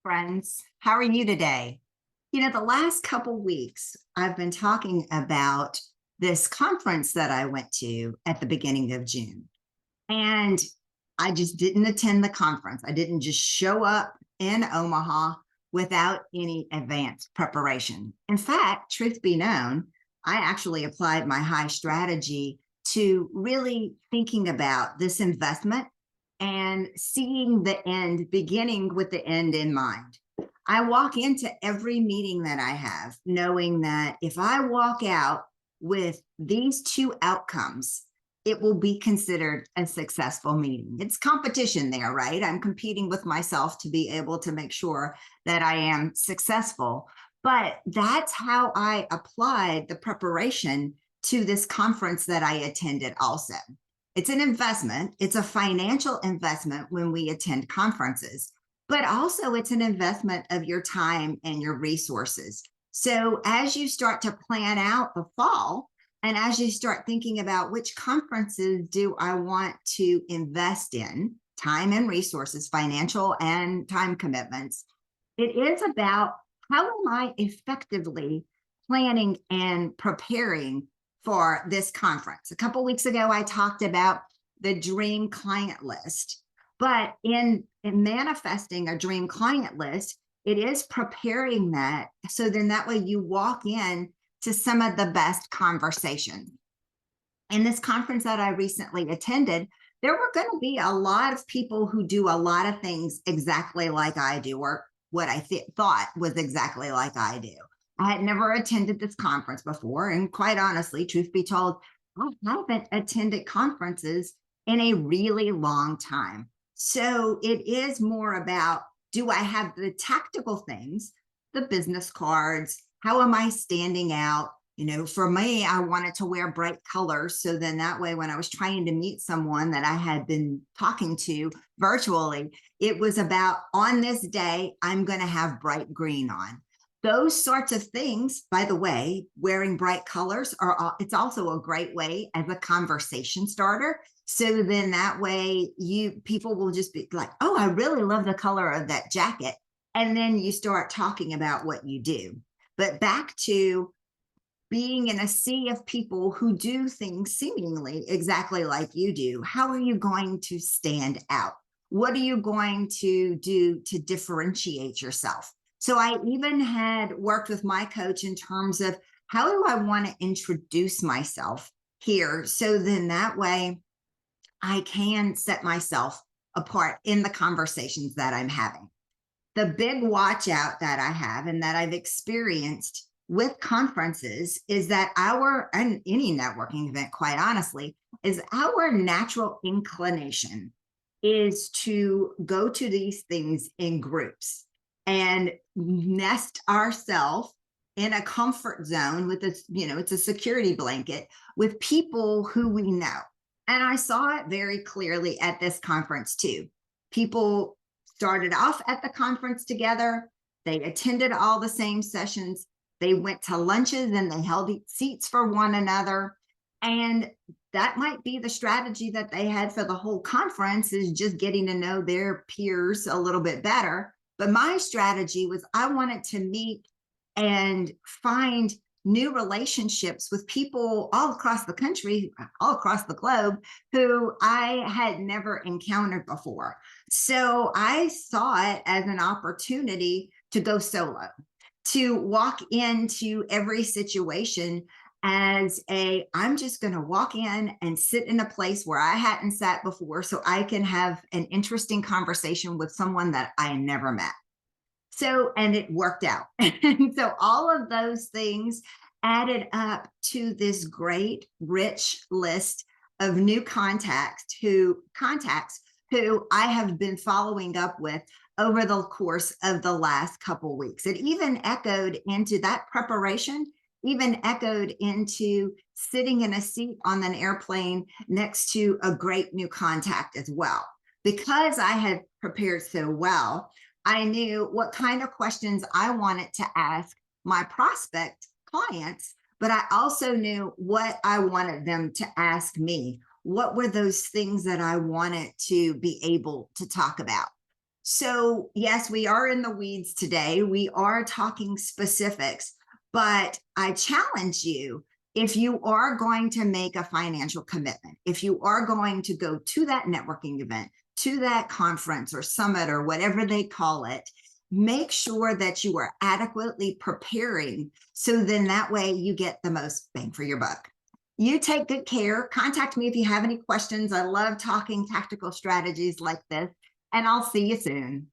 Friends. How are you today? The last couple weeks, I've been talking about this conference that I went to at the beginning of June. And I just didn't attend the conference. I didn't just show up in Omaha without any advanced preparation. In fact, truth be known, I actually applied my high strategy to really thinking about this investment and seeing the end, beginning with the end in mind. I walk into every meeting that I have knowing that if I walk out with these two outcomes, it will be considered a successful meeting. It's competition there, right? I'm competing with myself to be able to make sure that I am successful. But that's how I applied the preparation to this conference that I attended also. It's an investment. It's a financial investment when we attend conferences, but also it's an investment of your time and your resources. So as you start to plan out the fall, and as you start thinking about which conferences do I want to invest in, time and resources, financial and time commitments, it is about how am I effectively planning and preparing for this conference. A couple of weeks ago, I talked about the dream client list, but in manifesting a dream client list, it is preparing that. So then that way you walk in to some of the best conversations. In this conference that I recently attended, there were going to be a lot of people who do a lot of things exactly like I do, or what I thought was exactly like I do. I had never attended this conference before. And quite honestly, truth be told, I haven't attended conferences in a really long time. So it is more about, do I have the tactical things, the business cards? How am I standing out? For me, I wanted to wear bright colors. So then that way, when I was trying to meet someone that I had been talking to virtually, it was about on this day, I'm going to have bright green on. Those sorts of things, by the way, wearing bright colors it's also a great way as a conversation starter. So then that way people will just be like, oh, I really love the color of that jacket. And then you start talking about what you do. But back to being in a sea of people who do things seemingly exactly like you do, how are you going to stand out? What are you going to do to differentiate yourself? So I even had worked with my coach in terms of how do I want to introduce myself here? So then that way I can set myself apart in the conversations that I'm having. The big watch out that I have and that I've experienced with conferences is that and any networking event, quite honestly, is our natural inclination is to go to these things in groups and nest ourselves in a comfort zone with this, it's a security blanket with people who we know. And I saw it very clearly at this conference too. People started off at the conference together. They attended all the same sessions. They went to lunches and they held seats for one another. And that might be the strategy that they had for the whole conference, is just getting to know their peers a little bit better. But my strategy was I wanted to meet and find new relationships with people all across the country, all across the globe, who I had never encountered before. So I saw it as an opportunity to go solo, to walk into every situation as I'm just going to walk in and sit in a place where I hadn't sat before so I can have an interesting conversation with someone that I never met. So, and it worked out. And so all of those things added up to this great, rich list of new contacts who I have been following up with over the course of the last couple of weeks. It even echoed into that preparation, even echoed into sitting in a seat on an airplane next to a great new contact as well. Because I had prepared so well, I knew what kind of questions I wanted to ask my prospect clients, but I also knew what I wanted them to ask me. what were those things that I wanted to be able to talk about. So, yes, we are in the weeds today. We are talking specifics, but I challenge you, if you are going to make a financial commitment, if you are going to go to that networking event, to that conference or summit or whatever they call it, make sure that you are adequately preparing so then that way you get the most bang for your buck. You take good care. Contact me if you have any questions. I love talking tactical strategies like this, and I'll see you soon.